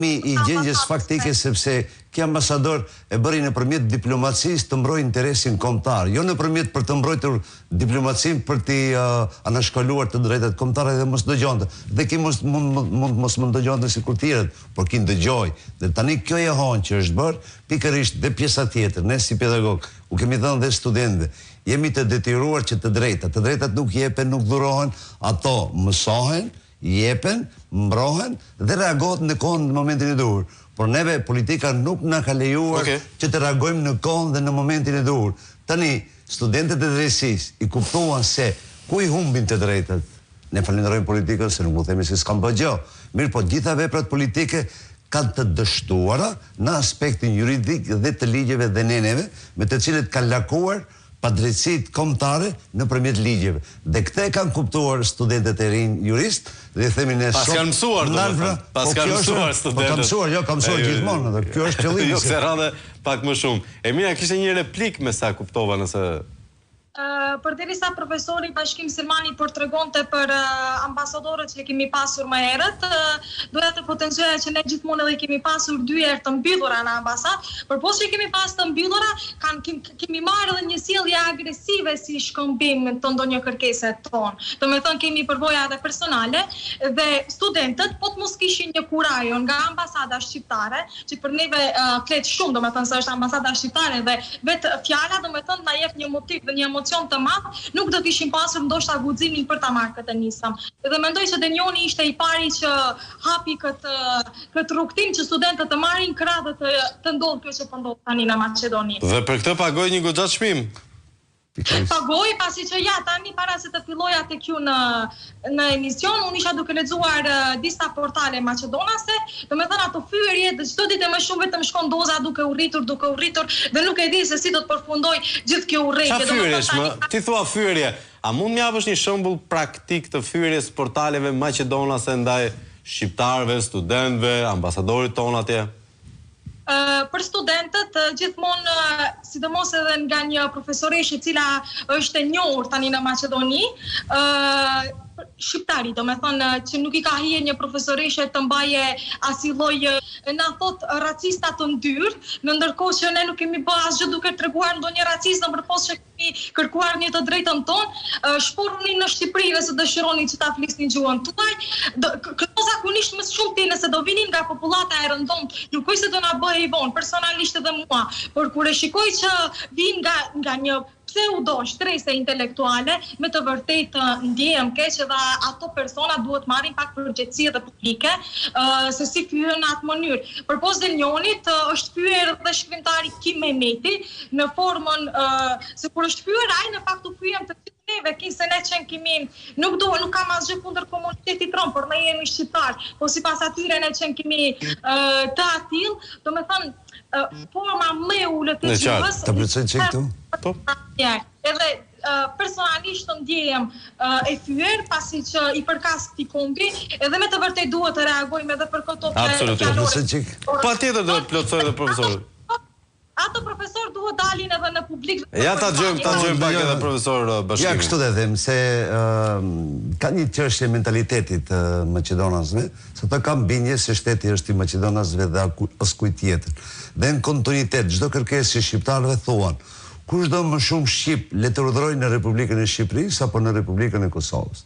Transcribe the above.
I gjendjes faktike sepse kjo ambasador e bëri nëpërmjet diplomacisë të mbrojë interesin kombëtar, jo nëpërmjet për të mbrojtur diplomacinë për të anashkaluar të drejtat kombëtare dhe mos dëgjonte. Dhe ki mos më dëgjonte sikur tjerët, por ki dëgjoj. Dhe tani kjo e hon që është bërë, pikërisht dhe pjesa tjetër, ne si pedagog, u kemi thënë dhe studentëve, jemi të detyruar që të drejtat nuk jepen, nuk dhurohen, ato mësohen, jepen, mbrohen dhe reagohet në kohën në momentin e duhur. Por neve politika nuk na ka lejuar që të reagojmë në kohën dhe në momentin e duhur. Tani, studentët e drejtësisë i kuptuan se ku i humbin të drejtat. Ne falenderojmë politikën se nuk u themi se s'kam bërë gjë. Mirë, po gjitha veprat politike kanë të dështuara në aspektin juridik dhe të ligjeve dhe neneve, me të cilët kanë lakuar padrejtësitë kombëtare nëpërmjet ligjeve. Dhe këtë kanë kuptuar studentët e rinj jurist dhe themi ne pas kanë mësuar studentët. Kam mësuar, jo, kam mësuar gjithmonë, dhe kjo është qëllimi. Jo, se radhe pak më shumë. Emira, kishte një replik me sa kuptova nëse Përderisa profesori Bashkim Silmani tregonte për ambasadorët që kemi pasur më herët, doja të potencoja që ne gjithmonë edhe kemi pasur 2 herë të mbyllura në ambasadë, por poshtë që kemi pas të mbyllura, kemi marrë edhe një sjellje agresive si shkëmbim të ndonjë kërkese tonë. Domethënë kemi përvoja edhe personale dhe studentët po të mos kishin një kurajo nga ambasada shqiptare, që për neve flet shumë, domethënë se është ambasada shqiptare dhe vetë fjala domethënë na jep një motiv dhe një emocion të madh, nuk do kishim pasur ndoshta guximin për ta marrë këtë nisëm. Dhe mendoj se Denioni ishte i pari që hapi këtë rrugtim që studentët të marrin krah dhe të ndodhë kjo që po ndodh tani në Maqedoni. Dhe për këtë pagoj një goxha çmim. Pagoj pasi që tani para se të filloja tek ju në emision, unë isha duke lexuar disa portale maqedonase, domethënë ato fyerje çdo ditë më shumë vetëm shkon doza duke u rritur dhe nuk e di se si do të përfundoj gjithë kjo urrëtie. Ti thua fyerje, a mund më japësh një shembull praktik të fyerjes portaleve maqedonase ndaj shqiptarëve, studentëve, ambasadorit ton atje? Për studentët, gjithmonë, sidomos edhe nga një profesoreshe cila është e njohur tani në Maqedoni, shqiptari, do me thënë që nuk i ka hije një profesoreshe të mbaje asnjë lloj na thot racista të ndyrë, në ndërkohë që ne nuk kemi bërë asgjë duke treguar ndonjë racizëm përposht që kemi kërkuar një të drejtën tonë, shporuni në Shqipëri nëse dëshironi që ta flisni gjuhën tuaj. Këto zakonisht më shumë ti nëse do vinin nga popullata e rëndomt, nuk është se do na bëhe i vonë, personalisht edhe mua, por kur e shikoj që vin nga një pseudo shtrese intelektuale, me të vërtetë ndjehem keq dhe ato persona duhet marrin pak përgjegjësi edhe publike se si fyen në atë mënyrë. Përposhtë Denionit është fyer edhe shkrimtari Kim Mehmeti në formën se kur është fyer ai në fakt u fyem të neve, se ne që kemi nuk kam asgjë kundër komunitetit rom, por ne jemi shqiptar, po sipas atyre ne që kemi të atill, domethënë forma më e ulët e gjuhës. Të plotësoj çik këtu? Po. Edhe personalisht të ndjehem e fyer pasi që i përkas këtij kombi, edhe me të vërtetë duhet të reagojmë edhe për këto fjalë. Patjetër do të plotësoj edhe profesori. Ato profesor duhet dalin edhe në publik. Ja ta dëgjojmë pak edhe profesor Bashkim. Ja kështu dhe them se ka një çështje mentalitetit të maqedonasve, se ata kanë bindje se shteti është i maqedonasve dhe askujt tjetër. Dhe në kontinuitet çdo kërkesë që shqiptarëve thuan, kush do më shumë shqip le të urdhërojë në Republikën e Shqipërisë apo në Republikën e Kosovës.